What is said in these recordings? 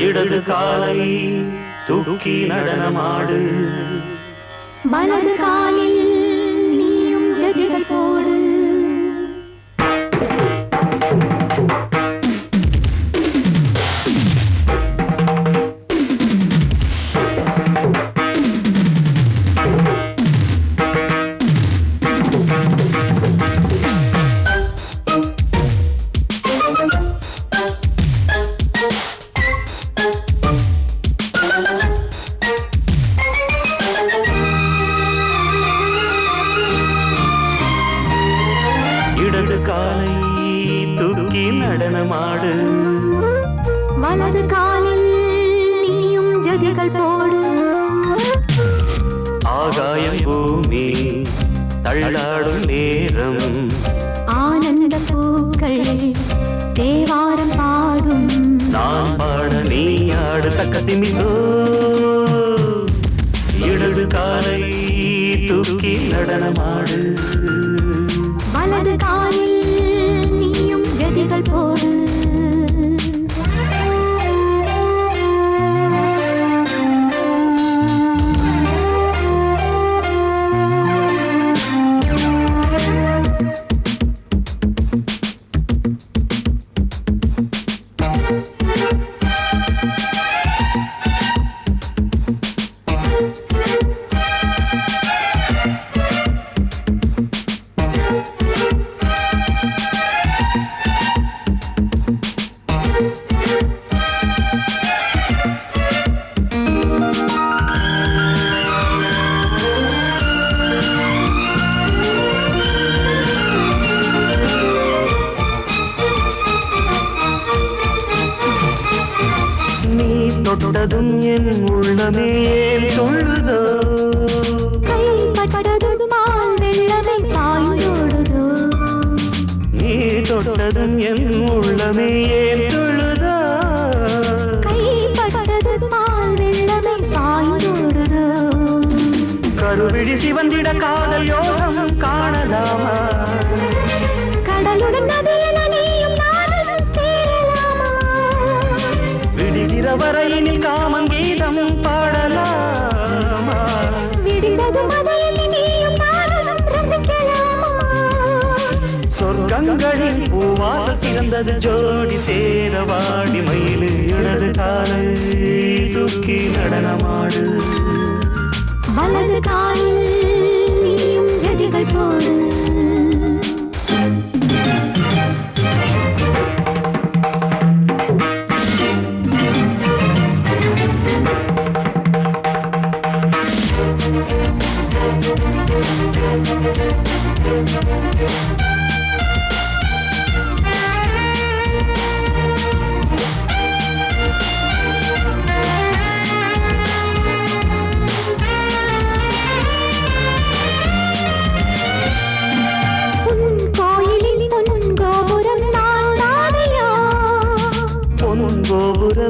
இடது காலை தூக்கி நடனமாடு வலது காலில் நீயும் ஜதிகள் போடு இடது காலை தூக்கி நடனமாடு வலது காலில் நீயும் ஜதிகள் போடு ஆகாயம் பூமி தள்ளாடும் நேரம் ஆனந்த பூக்கள் தேவாரம் பாடும் நான் பாட நீ ஆடு தக்க திமிதோ இடது காலை தூக்கி நடனமாடு வலது காலில் நீயும் ஜதிகள் போடு தொட்டதும் என் உள்ளமே சொல்லுதோ கைப்பட்டதும் பால் வெள்ளமே பாய்ந்தோடுதோ நீ தொட்டதும் என் உள்ளமே சொல்லுதோ கைப்பட்டதும் பால் வெள்ளமே பாய்ந்தோடுதோ கருவிழி சிவந்திட காதல் யோகம் காணலாமா கடலுடன் நதியில நீயும் நானும் சேரலாமா விடுகிற வரையினில் காமன் கீதம் பாடலாமா விடிந்ததும் அதையில் நீயும் நானும் ரசிக்கலாமா சொர்க்கங்களில் பூவாசல் சிறந்தது ஜோடி சேரவாடி மயிலு இடது காலை தூக்கி நடனமாடு வலது காலில் நீயும் ஜதிகள் போடு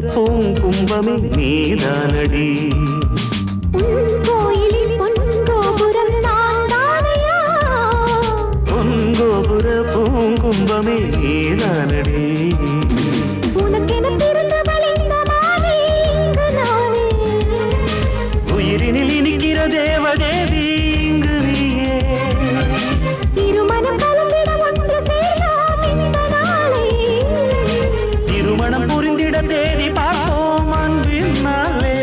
பூங்கும்பமே நீதானடி கோயிலில் பொன்கோபுரம் நான் தானையா பொன்கோபுர பூங்கும்பமே நீதானடி உனக்கென பிறந்தவள் இந்த மாலை இங்கு நானே உயிரினில் இனிக்கிற தேவதேவி இங்கு நீயே திருமணம் கலந்திட ஒன்று சேரலாம் இந்த நாளே திருமணம் புரிந்திட தேதி பார்ப்போம் அன்பினாலே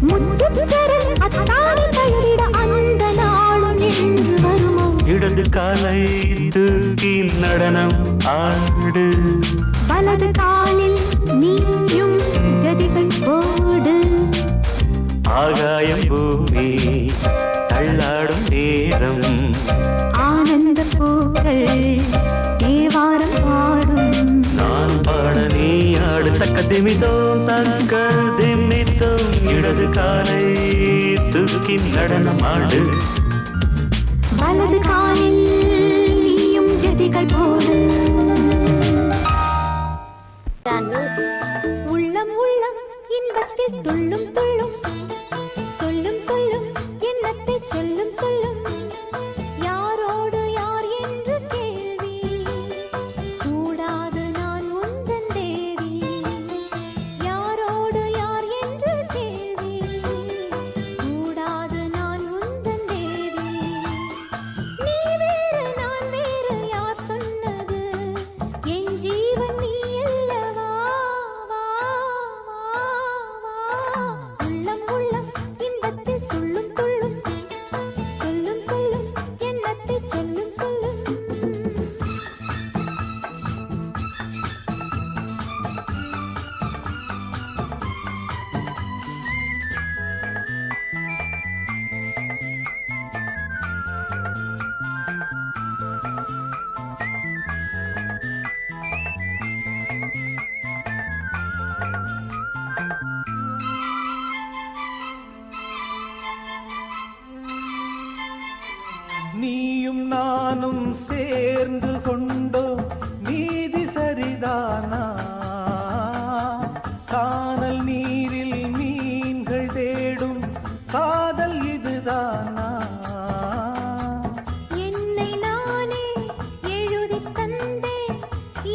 முத்துச்சரன் அத்தானி தழுவிட அந்த நாளும் என்று வருமோ இடது காலை தூக்கி நடனம் ஆடு வலது காலில் நீயும் ஜதிகள் போடு ஆகாயம் பூமி தள்ளாடும் நேரம் ஆனந்த பூக்கள் தேவாரம் பாடும் நான் பாட நீ ஆடு தக்க திமிதோ தக்க திமிதோ இடது காலை தூக்கி நடனமாடு வலது காலில் நீயும் ஜதிகள் போடு உள்ளம் உள்ளம் இன்பத்தில் துள்ளும் துள்ளும் சொல்லும் சொல்லும் எண்ணத்தை சொல்லும் சொல்லும் யாரோடு யார் என்று கேள்வி கூடாது நான் உந்தன் தேவி யார் நீயும் நானும் சேர்ந்து கொண்டோம் நீதி சரிதானா? கானல் நீரில் மீன்கள் தேடும் காதல் இதுதானா? என்னை நானே எழுதித் தந்தேன்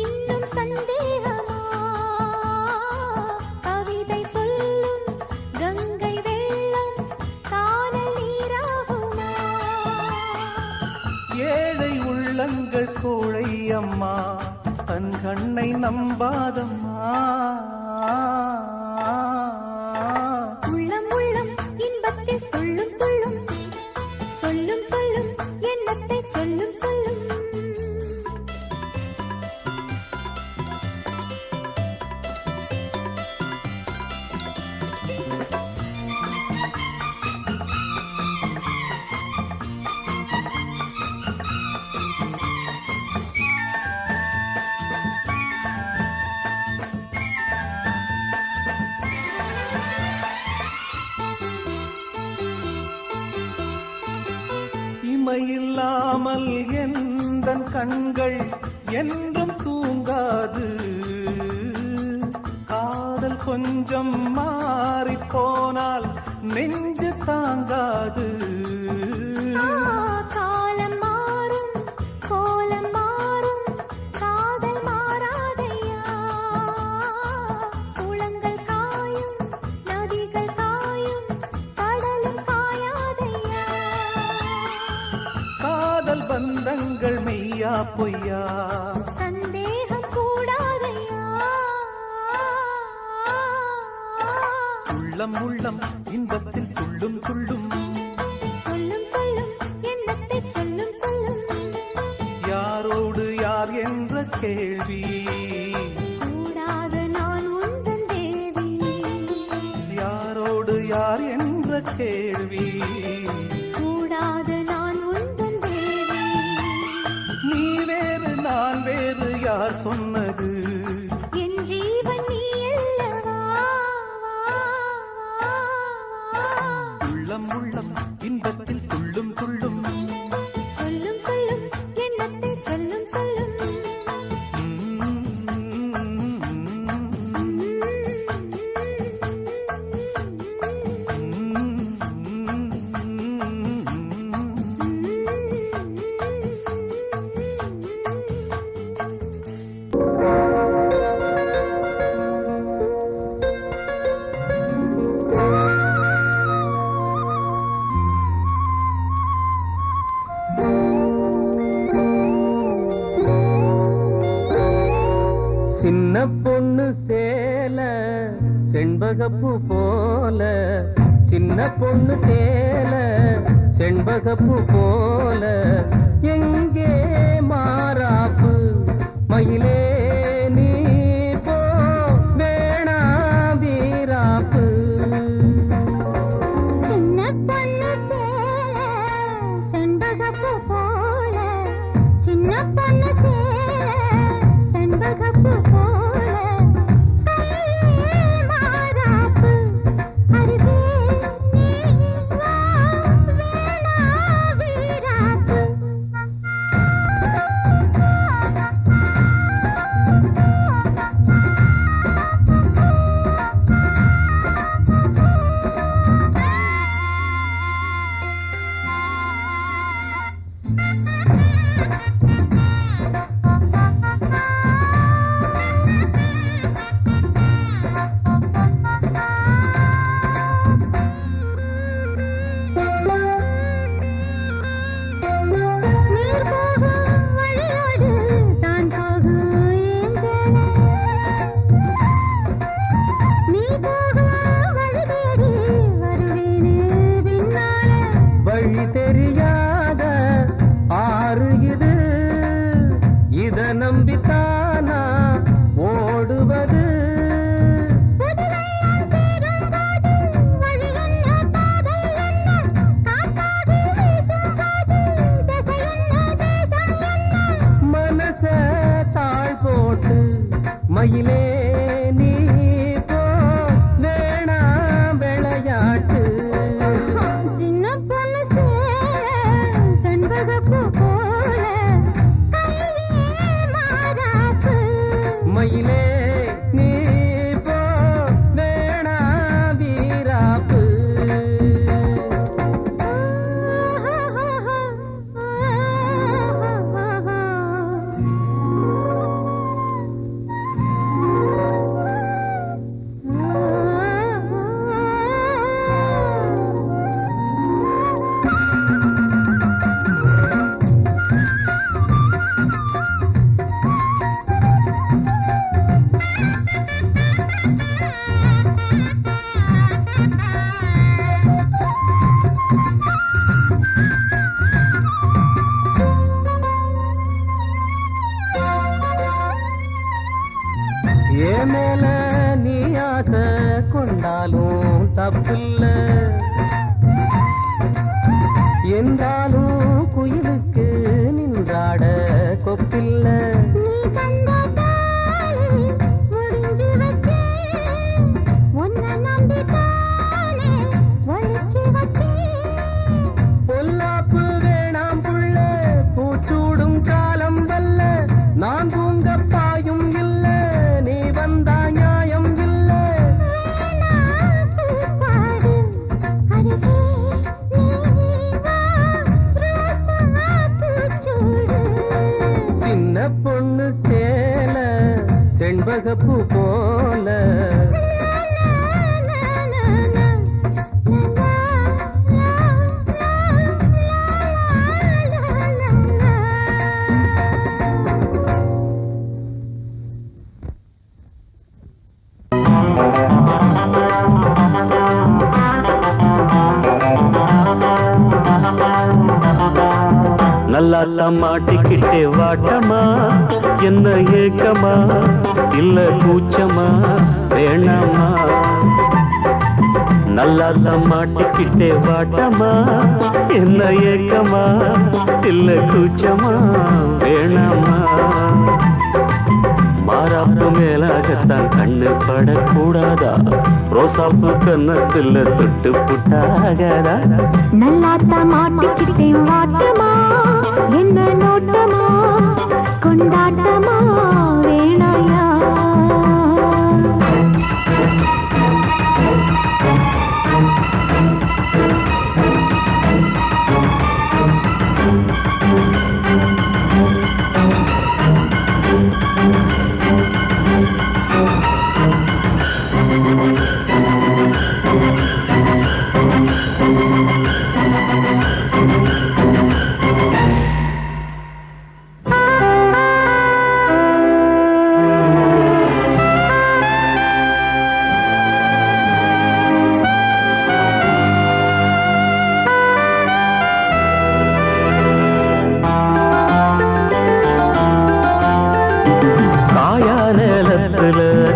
இன்னும் சந்தேகமா? கவிதை சொல்லும் கங்கை வெள்ளம் கானல் நீராகுமா? ஏழை உள்ளங்கள் கோழை அம்மா தன் கண்ணை நம்பாதம்மா. உள்ளம் உள்ளம் இன்பத்தில் துள்ளும் துள்ளும் சொல்லும் சொல்லும் எண்ணத்தை சொல்லும் சொல்லும். இமையில்லாமல் எந்தன் கண்கள் என்றும் தூங்காது. காதல் கொஞ்சம் மாறிப் போனால் நெஞ்சு தாங்காது. காலம் மாறும் கோலம் மாறும் காதல் மாறாதையா? குளங்கள் காயும் நதிகள் காயும் கடலும் காயாதையா? காதல் பந்தங்கள் மெய்யா பொய்யா? சந்தேகம் கூடாதையா? உள்ளம் உள்ளம் இன்பத்தில் துள்ளும் துள்ளும் சொல்லும் சொல்லும் எண்ணத்தை சொல்லும் சொல்லும். யாரோடு யார் என்ற கேள்வி கூடாது நான் உந்தன் தேவி. யாரோடு யார் என்ற கேள்வி கூடாது நான் உந்தன் தேவி. நீ வேறு நான் வேறு யார் சொன்னது? என் ஜீவன் நீ அல்லவா? உள்ளம் உள்ளம் இன்பத்தில் துள்ளும் துள்ளும் சொல்லும் சொல்லும் எண்ணத்தை சொல்லும் சொல்லும். சின்ன பொண்ணு சேல செண்பகப்பூ போல, சின்ன பொண்ணு சேல செண்பகப்பூ போல, எங்கே மாறாப்பு மயிலே நீ போ வேணா வீராப்பு. சின்ன பொண்ணு சேல செண்பகப்பூ போல, சின்ன பொண்ணு சேல செண்பகப்பூ போல, கையே மாறாப்பு அருகே நீ வா வேணா வீராப்பு. என்றாலும் குயிலுக்கு நின்றாட கொப்பில்ல. நீ தந்த தாலி முடிஞ்சு வச்சேன், உன்னை நம்பித்தானே ஒளிச்சு வச்சேன். பொல்லாப்பு வேணாம் புள்ள, பூச்சூடும் காலம் வல்ல. நான் தூங்க பாயும் இல்ல, நீ வந்தா நியாயம் இல்ல. பாடு அருகே நீ வா, ரோசா பூச்சூடு. சின்ன பொண்ணு சேல செண்பகப்பூ போல. நல்லா மாட்டிக்கிட்டே வாட்டமா, என்ன ஏக்கமா இல்ல கூச்சமா வேணாமா. நல்லா மாட்டிக்கிட்டே வாட்டமா, என்ன ஏக்கமா இல்ல கூச்சமா வேணாமா. மாறாப்பு மேலாகத்தான் கண்ணு படக்கூடாதா, ரோசாப்பு கன்னத்துல தொட்டு புட்டாகாதா. நல்லாத்த மாட்டிக்கிட்டேன் வாட்டமா, என்ன நோட்டமா கொண்டாட்டமா வேணாயா.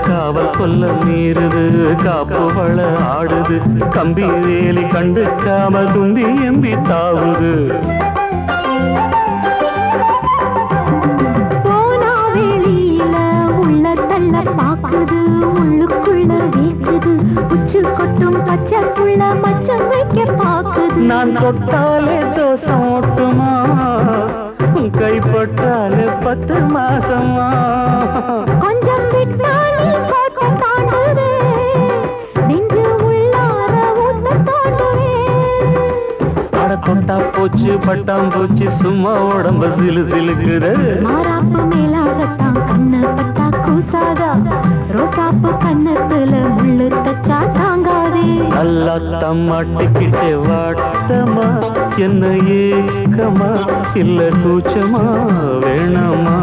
காவல் கொல்ல மீறுது, காப்பு வள ஆடுது, கம்பி வேலி கண்டுக்காம தும்பி எம்பி தாவுது. போனா வெளியில உள்ள தள்ள பாக்குது, உள்ளுக்குள்ள வீக்குது, உச்சு கொட்டும் பச்சைக்குள்ள மச்சம் வைக்க பாக்குது. நான் தொட்டாலே தோசம் ஓட்டுமா, கைப்பட்டாலே 10 மாசமா. கொஞ்சம் விட்டாலே கோட்டை தாண்டுவே, நெஞ்சு உள்ளார ஊத்த தோண்டுவே. அட தொட்டா போச்சு பட்டாம் போச்சு, சும்மா உடம்பு சிலு சிலுக்குது. மாறாப்பு மேலாகத்தான் கண்ணு பட்டா கூசாதா, ரோசாப்பு கண்ணத்துல முள்ளு தச்சா தாங்காதே. நல்லா மாட்டிக்கிட்டே வாட்டமா, என்ன ஏக்கமா இல்ல கூச்சமா வேணாமா.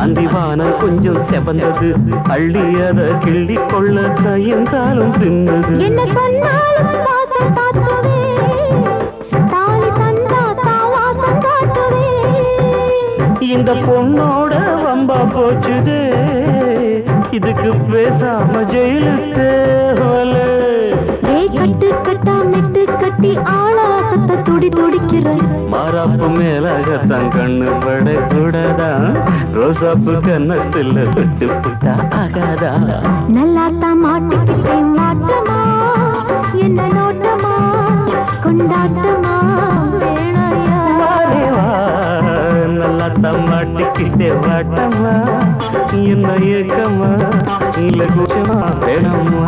அந்திவானம் கொஞ்சம் செவந்தது, அள்ளியத கிள்ளி கொள்ள கையங்காலும் தின்னது. என்ன சொன்னாலும் வாசம் காட்டுவே, தாலி தந்தா தாவாசம் காட்டுவே. இந்த பொண்ணோட வம்பா போச்சுதே, இதுக்கு பேசாம ஜெயிலுக்கு கட்டு கட்டா மெட்டு கட்டி ஆளாசத்தை துடி துடிக்கிற. மாறாப்பு மேலாகத்தான் கண்ணு படக்கூடாதா, ரோசாப்பு கன்னத்துல தொட்டு புட்டா ஆகாதா. நல்லாத்தான் மாட்டிக்கிட்டேன் வாட்டமா, என்ன நோட்டமா கொண்டாட்டமா வேணாயா. நல்லாத்தான் மாட்டிக்கிட்டே வாட்டமா, என்ன ஏக்கமா மேல கூச்சமா வேணாமா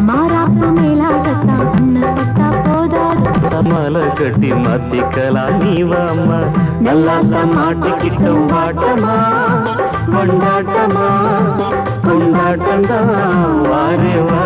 மாறாப்பு மேலாகத்தான் கண்ணப்பட்டா போதாது மலை கட்டி மாத்திக்கலாம் நீ வாமா நல்லா மாட்டிக்கிட்டோம் வாட்டமா கொண்டாட்டமா கொண்டாட்டம்தான் வாரே வா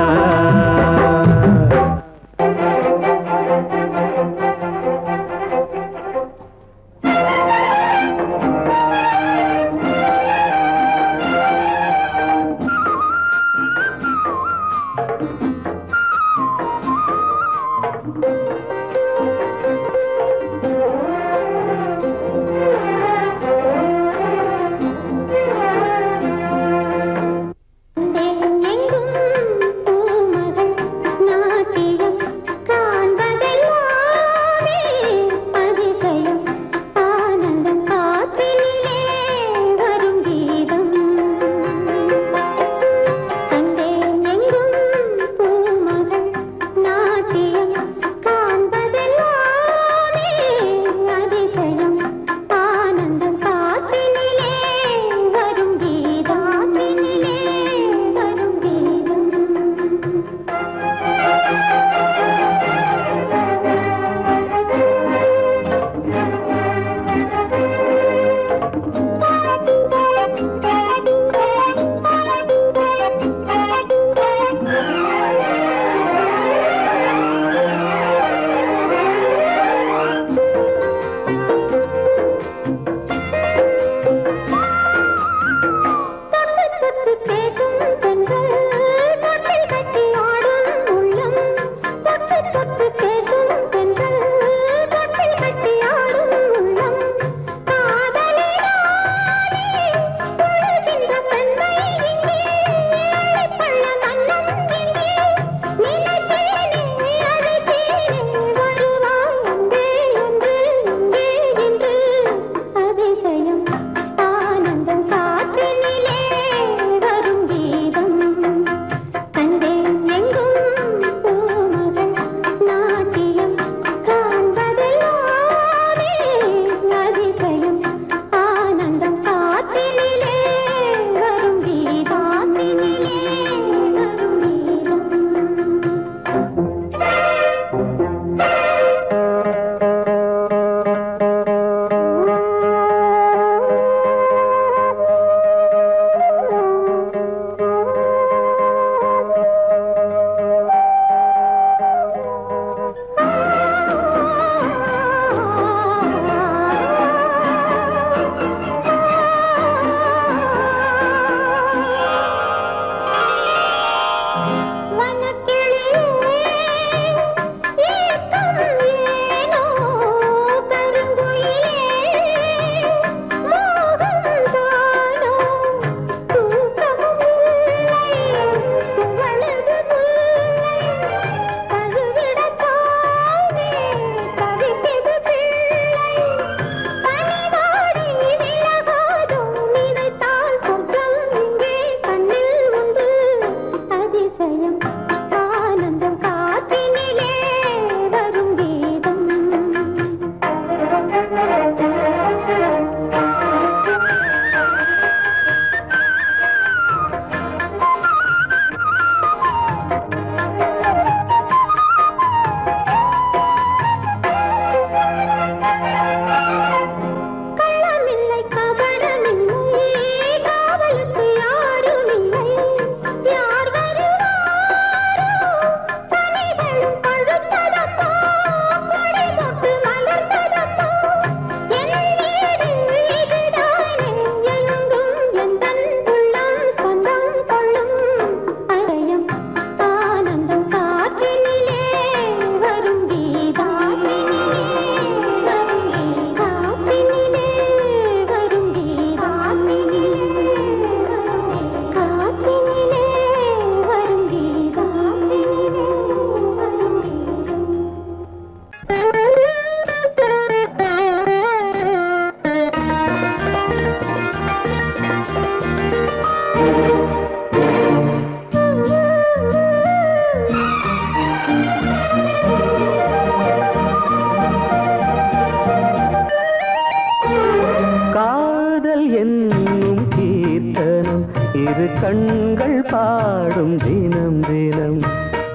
இரு கண்கள் பாடும் தினம் தினம்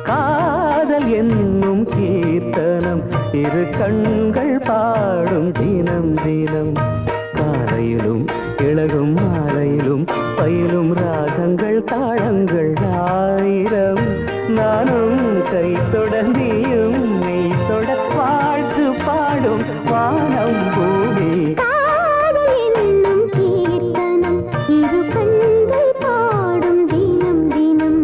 காதல் என்னும் கீர்த்தனம் இரு கண்கள் பாடும் தினம் தினம் காலையிலும் இளகும் மாலையிலும் பயிலும் ராகங்கள் தாளங்கள் ஆயிரம் நானும் கை தொடர்ந்தியும் மெய் தொட வாழ்த்து பாடும் வானம் பூமி காதல் என்னும் கீர்த்தனம் இரு கண்கள் பாடும் தினம் தினம்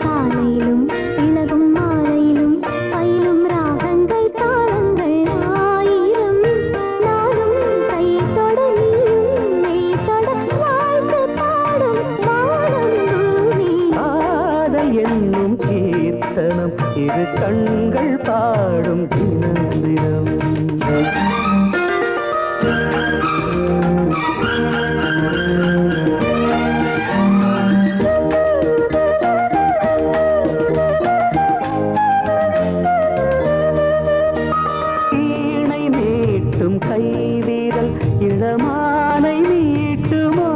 காலையிலும் இளகும் மாலையிலும் பயிலும் ராகங்கள் தாளங்கள் ஆயிரம் நானும் கை தொட நீயும் மெய் தொட வாழ்த்து பாடும் வானம் பூமி காதல் என்னும் கீர்த்தனம் இரு கண்கள் பாடும் தினம் தினம் வீணை மீட்டும் கைவிரல் இளமானை மீட்டுமோ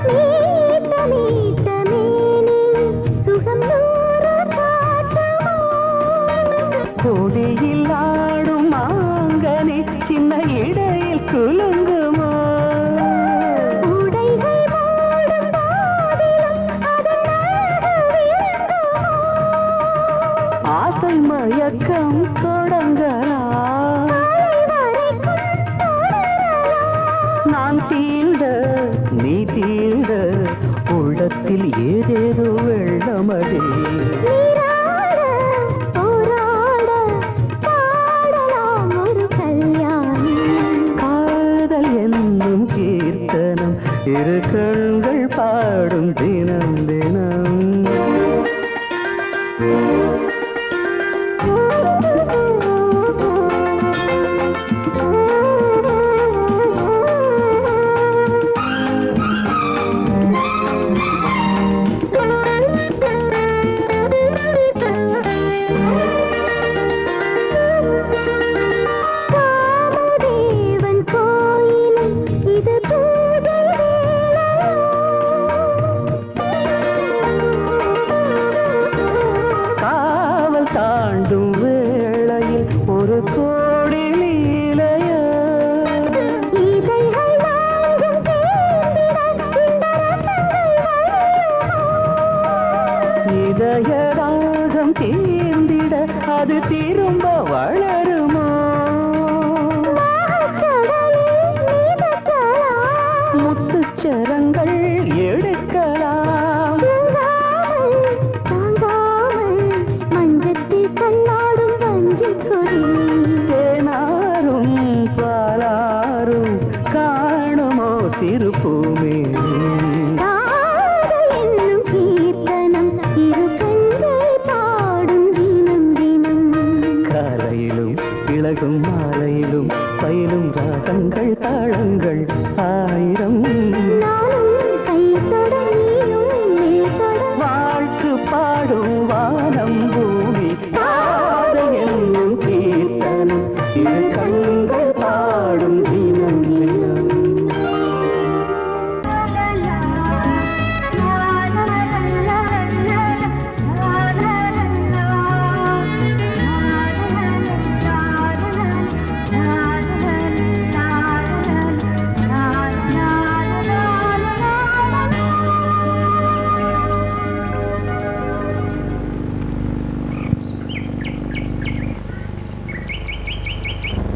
மீட்ட மீட்ட மேனில் சுகம் நூறு காட்டுமோ கொடியில் ஆடும் மாங்கனி சின்ன இடையில் குலுங்குமோ உடைகள் மூடும் போதிலும் அதன் அழகு விளங்குமோ ஆசை மயக்கம் தொடங்கலாம் வரைக்கும் தொடரலாம் நான் தீண்ட நீ தீண்ட உள்ளத்தில் ஏதேதோ வெள்ளமடி நீராட போராட பாடலாம் ஒரு கல்யாணி காதல் என்னும் கீர்த்தனம் இரு கண்கள் பாடும் தினம் தினம் காமதேவன் கோயிலில் இது பூஜை காவல் தாண்டும் வேளையில் ஒரு கோடி லீலைய இதழ்கள் நான்கும் சேர்ந்திட இந்த ரசங்கள் வழியுமோ இதய ராகம் தீர்ந்திட அது திரும்ப வளருமோ கடலில் மிதக்கலாம் முத்துச்சரங்கள் எடுக்கலாம் தாங்காமல் மஞ்சத்தில் கண்ணாடும் வஞ்சிக் கொடி தேனாரும் பாலாரும் காணுமோ சிறு பூமி காதல் என்னும் கீர்த்தனம் இரு கண்கள் பாடும் தினம் தினம் காலையிலும் இளகும் மாலையிலும் பயிலும் ராகங்கள் தாளங்கள் ஆயிரம் நானும் கை தொட நீயும் மேல் தொட வாழ்த்து பாடும் வானம் பூமி காதல் என்னும் கீர்த்தனம் இரு கண்கள் பாடும் தினம் தினம்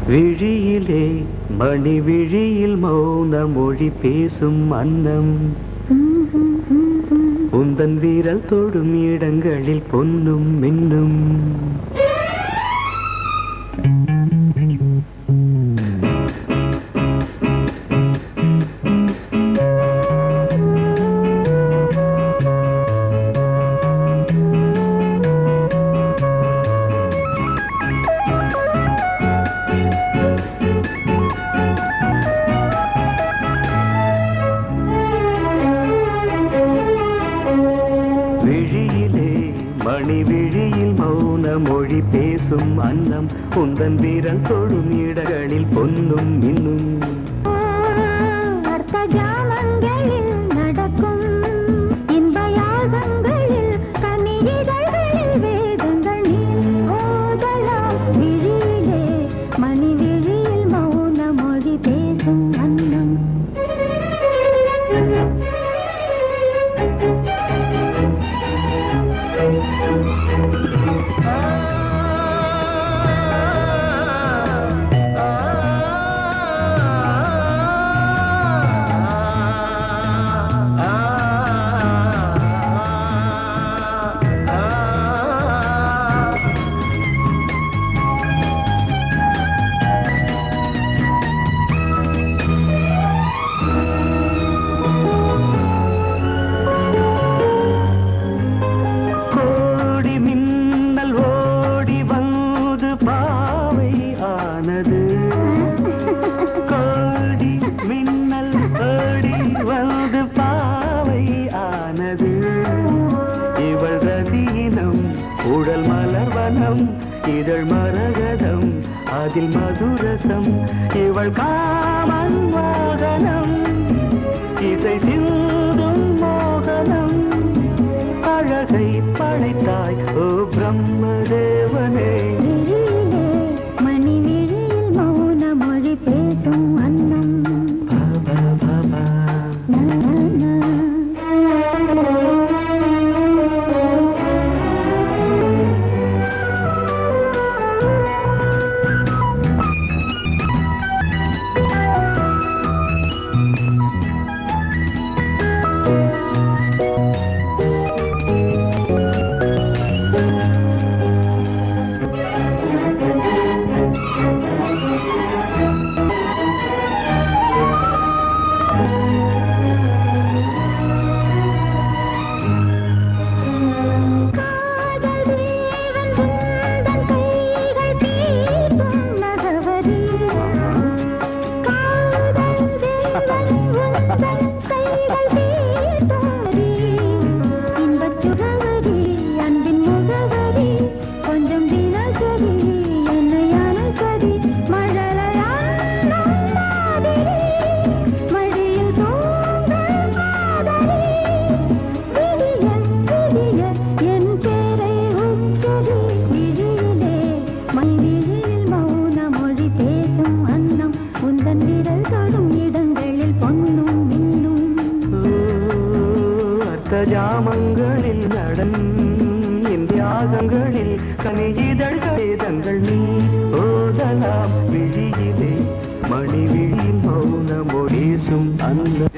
விழியிலே மணி விழியில் மௌன மொழி பேசும் அன்னம் உந்தன் வீரல் தொடும் இடங்களில் பொன்னும் மின்னும் மணி விழியில் மௌன மொழி பேசும் அன்னம் உந்தன் வீரல் தொடும் இடங்களில் பொன்னும் மின்னும் இதழ் மரகதம் அதில் மதுரசம் இவள் காமன் வாகனம் இசை சிந்தும் மோகனம் அழகை படைத்தாய் ஓ பிரம்மதேவனே மணி விழியில் மௌன மொழி பேசும் அன்னம் ஜாமங்களில் நடன் இந்தியாகங்களில் கனியிதழ் வேதங்கள் நீ ஓதலாம் விழியிலே மணி விழியில் மௌன மொழிசும் அந்த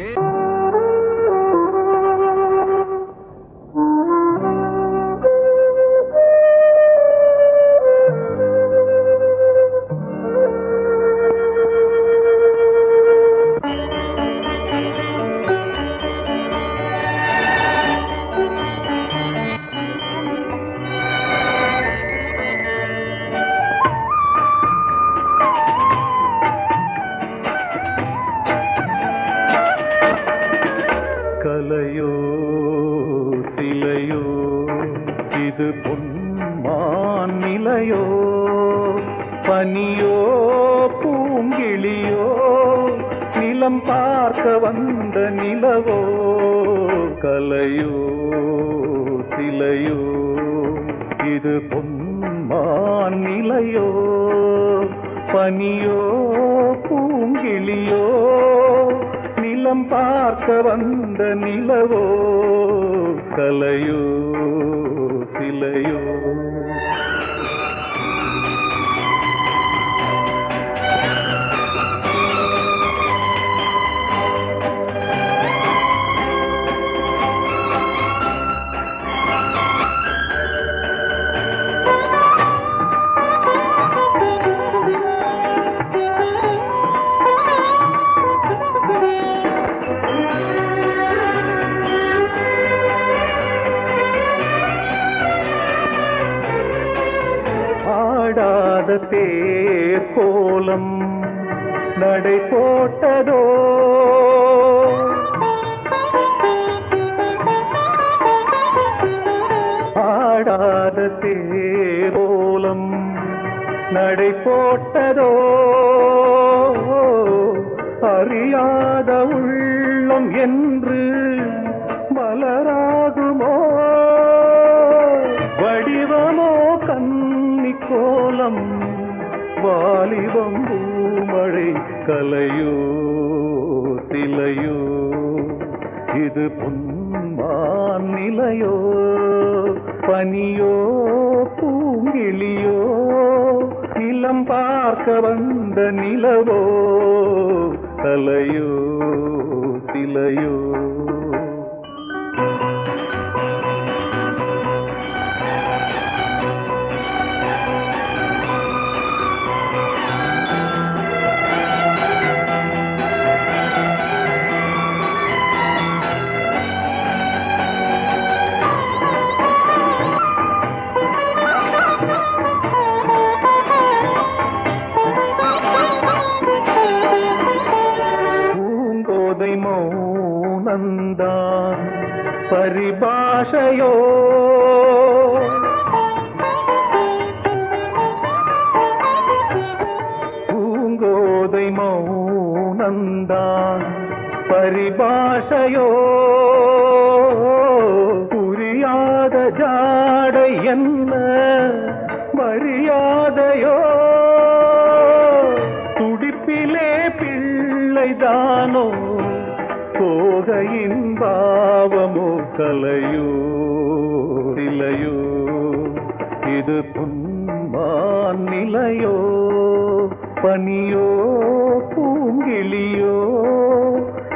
கலையோ சிலையோ இது பொன்மான் நிலையோ பனியோ பூங்கிளியோ நிலம் பார்க்க வந்த நிலவோ கலையோ சிலையோ இது பொன்மான் நிலையோ பனியோ பூங்கிளியோ நிலம் பார்க்க வந்த நிலவோ கலையோ சிலையோ ஆடாத தேர் கோலம் நடை போட்டதோ ஆடாத தேர் கோலம் நடை போட்டதோ அறியாத உள்ளம் என்று மலராகுமோ வடிவமோ கன்னி கோலம் வாலிபம் பூமழை கலையோ சிலையோ இது பொன்மான் நிலையோ பனியோ பூங்கிளியோ நிலம் பார்க்க வந்த நிலவோ கலையோ சிலையோ மௌனந்தான் பரிபாஷையோ போதை மௌனந்தான் பரிபாஷையோ புரியாத ஜாடை என்ன மரியாதையோ துடிப்பிலே பிள்ளைதானோ போகையின் பாவமோ கலையோ இலையோ இது புன்மான் நிலையோ பனியோ பூங்கிளியோ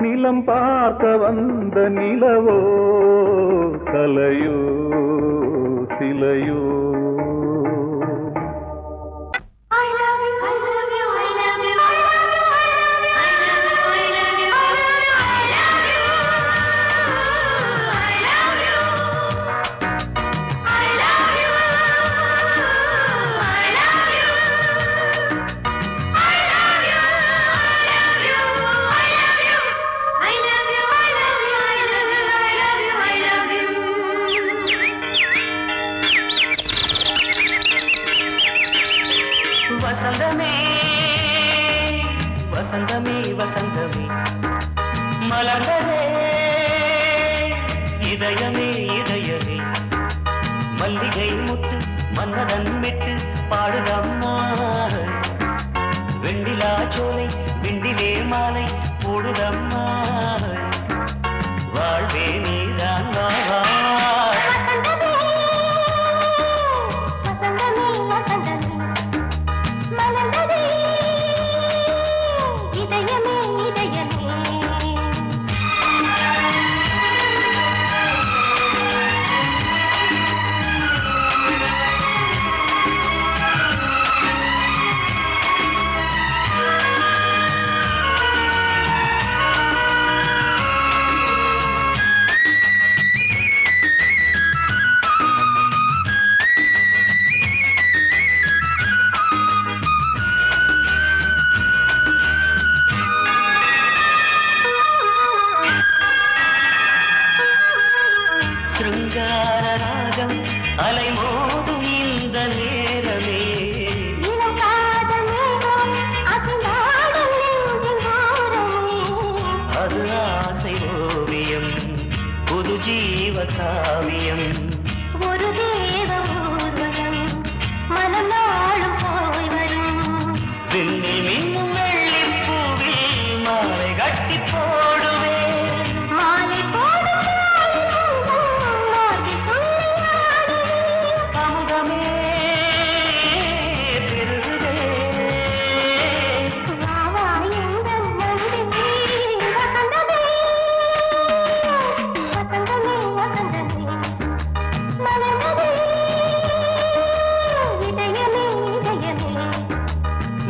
நிலம் பார்க்க வந்த நிலவோ கலையோ சிலையோ வசந்தமே வசந்தமே வசந்தமே மலர்ந்ததே இதயமே இதயமே மல்லிகை முட்டு மன்னதன் விட்டு பாடுதம்மா வெண்ணிலா சோலை விண்டிலே மாலை போடுதம்மா வாழ்வே நீதான் வா ராகம் அலை மோதும் இந்த நேரமே அது ஆசை ஓவியம் புது ஜீவ காவியம் ஒரு தேவ ஊர்வலம் மனம் நாளும் போய் வரும் விண்ணில் மின்னும் வெள்ளிப்பூவில் மாலை கட்டி போடுவேன் மாலை போடும் அமுதமே பெருகுதே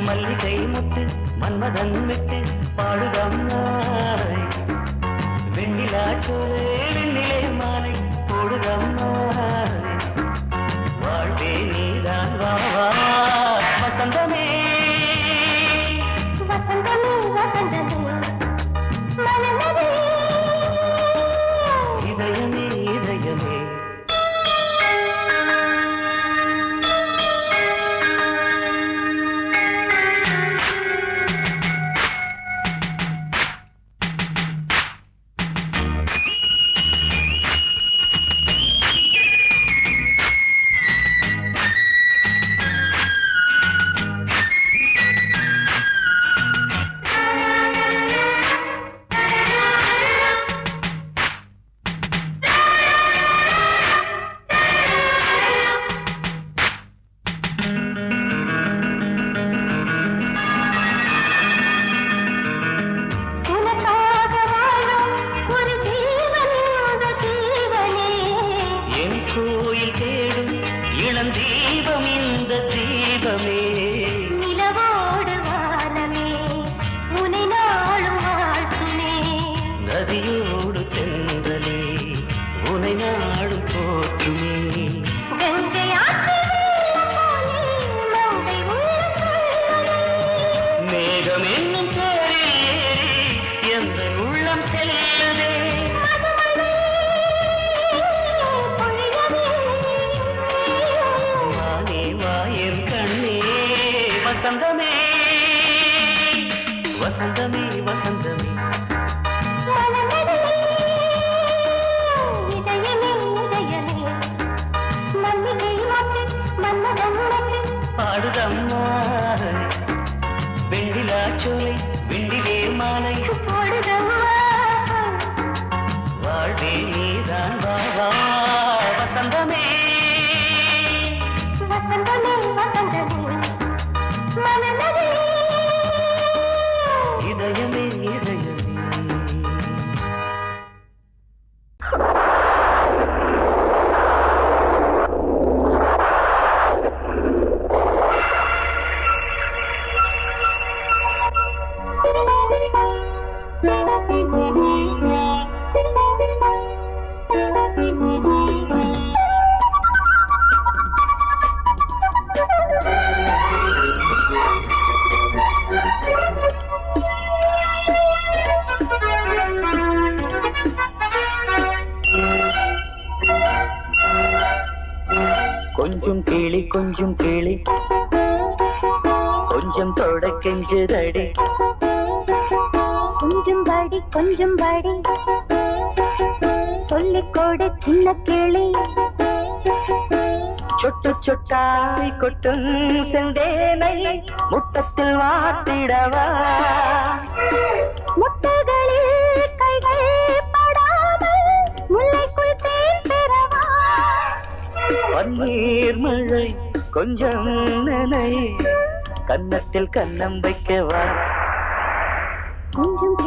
மல்லிகை முத்து மன்மதன் விட்டு பாடுதம்மாய் வெண்ணிலா சோலை வெண்ணிலே மாலை போடுதம்மாய் வாழ்வே நீதான் வா வா வசந்தமே வசந்தமே வசந்தமே மலர்ந்ததே இதயமே இதயமே வசந்தமே வசந்தமே மலர்ந்ததே இதயமே இதயமே மல்லிகை மொட்டு மன்மதன் மொட்டு பாடுதம்மா வெண்ணிலா சோலை வெண்ணிலே மாலை போடுதம்மா வாழ்வே நீதான் வா வசந்தமே வசந்தமே வசந்தமே மலர்ந்ததே இதயமே இதயமே கொஞ்சம் கேளி கொஞ்சம் கேளி கொஞ்சம் தொட கெஞ்சுதடி கொஞ்சம் படி சொல்லிக்கோடு சின்ன கிளி சொட்டு சொட்டாய் கொட்டும் செந்தேனை முத்தத்தில் வாத்திடவா முட்டுகளில் கைகள் படாமல் முல்லைக்குள் தேன் பெறவா பன்னீர் மழை கொஞ்சம் நனை கன்னத்தில் கன்னம் வைக்கவா கொஞ்சம்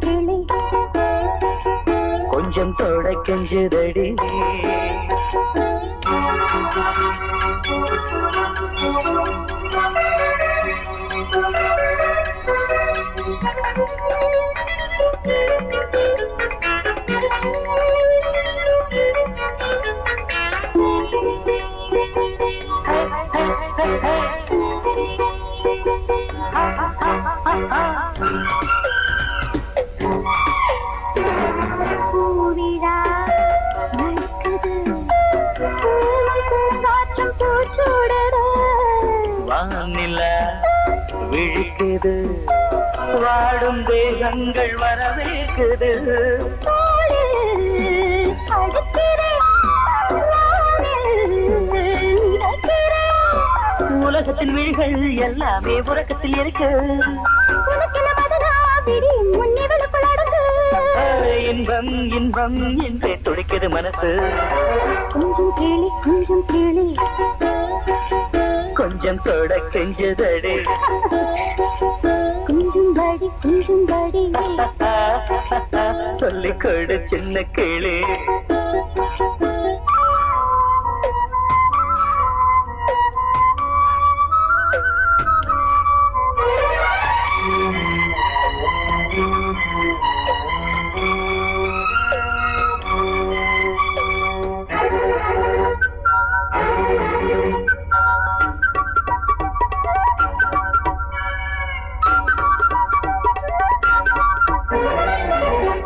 கிளி கொஞ்சம் தொட கெஞ்சுதடி பூவிழா நடக்குது காற்றும் பூச்சூடது வானிலா விழிக்குது வாடும் தேகங்கள் வரவேற்குது உலகத்தின் விழிகள் எல்லாமே உறக்கத்தில் இருக்கு இன்பம் இன்பம் என்றே துடிக்குது மனசு கொஞ்சம் கிளி கொஞ்சம் தொட கெஞ்சுதடி கொஞ்சம் படி சொல்லிக் கொடு சின்ன கிளி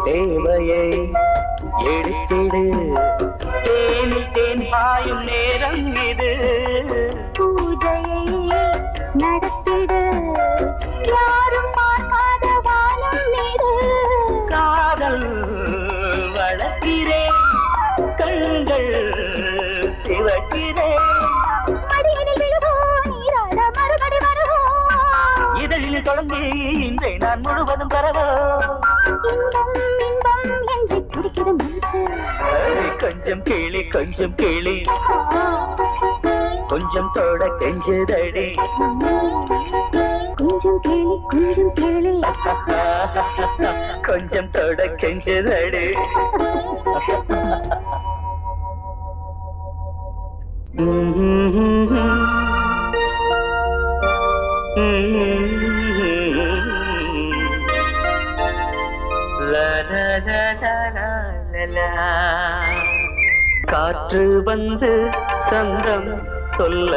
தேவையை எடுத்திடு தேனில் தேன் பாயும் நேரம் இது பூஜையை நடத்திடு யாரும் பார்க்காத வானம் மீது காதல் வளர்க்கிறேன் கண்கள் சிவக்கிறேன் மடியினில் விழுவோம் நீராட மறுபடி வருவோம் இதழில் தொடங்கி இன்றை நான் முழுவதும் பெறவோ இன்பம் இன்பம் என்று துடிக்கிறது மனசு கொஞ்சம் கிளி கொஞ்சம் தொட கெஞ்சுதடி கொஞ்சம் கிளி கொஞ்சம் தொட கெஞ்சுதடி காற்று வந்து சந்தம் சொல்ல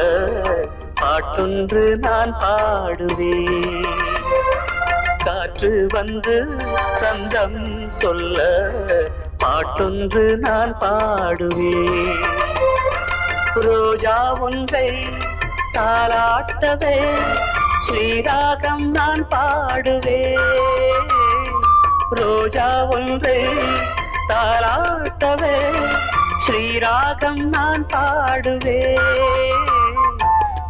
பாட்டொன்று நான் பாடுவேன் காற்று வந்து சந்தம் சொல்ல பாட்டொன்று நான் பாடுவேன் ரோஜா ஒன்றை தாலாட்டவே ஸ்ரீராகம் நான் பாடுவேன். ரோஜா ஒன்றை தாலாட்டவே ஸ்ரீராகம் நான் பாடுவேன்.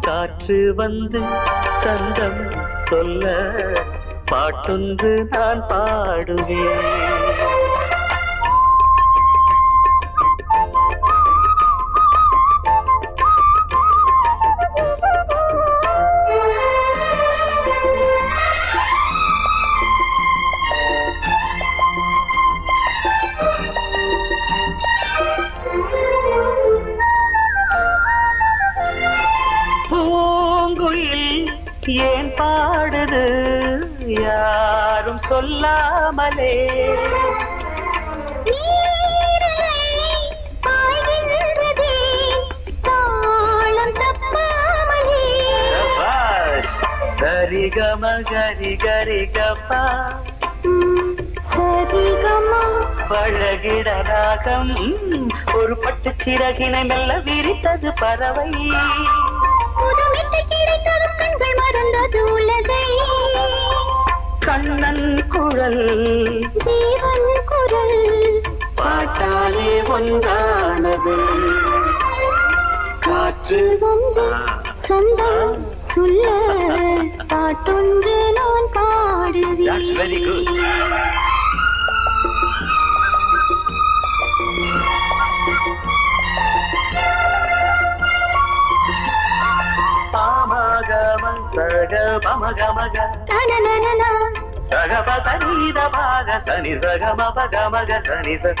காற்று வந்து சந்தம் சொல்ல பாட்டொன்று நான் பாடுவேன். பூங்குயில் ஏன் பாடுது யாரும் சொல்லாமலே? சரிகம கரி கரி கப்பா பழகிட ராகம் ஒரு பட்டு சிறகினை மெல்ல விரித்தது பறவை. மறந்தது உலகை கண்ணன் குரல் தேவன் குரல் பாட்டாலே ஒன்றானது. காற்று வந்து சந்தம் சொல்ல பாட்டொன்று நான் That's very good. பாடுவேன். சக பமகமக தனனனனா சகப சனித பாக சனி சகம பகமக சனி ச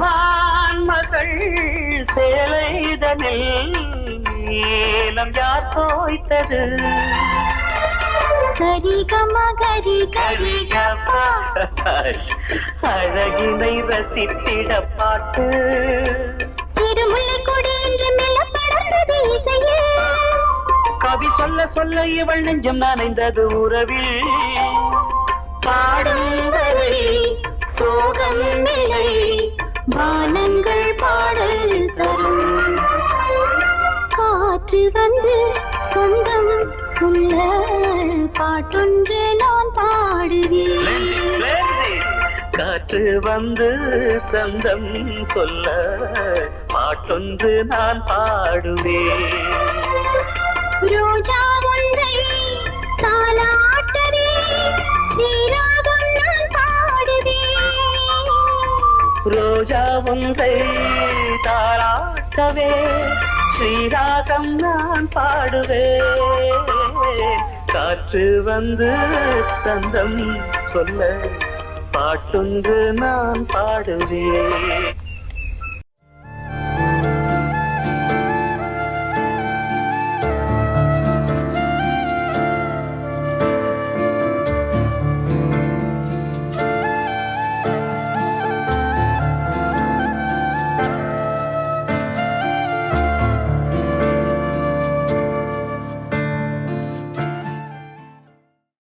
வான்மகள் சேலைதனில் நீலம் யார் தோய்த்தது? அழகினை ரசித்திட பாட்டு கவி சொல்ல சொல்ல இவள் நெஞ்சம் நனைந்தது உறவில். பாடும் வரை சோகம் இல்லை வானங்கள் பாடல் தரும். காற்று வந்து சொந்தம் சொல்ல பாட்டொன்று நான் பாடுவேன். காற்று வந்து சந்தம் சொல்ல பாட்டொன்று நான் பாடுவேன். ரோஜா ஒன்றை தாலாட்டவே ஸ்ரீராகம் நான் பாடுவேன். ரோஜா ஒன்றை தாலாட்டவே ஸ்ரீராகம் நான் பாடுவேன். காற்று வந்து சந்தம் சொல்ல பாட்டொன்று நான் பாடுவேன்.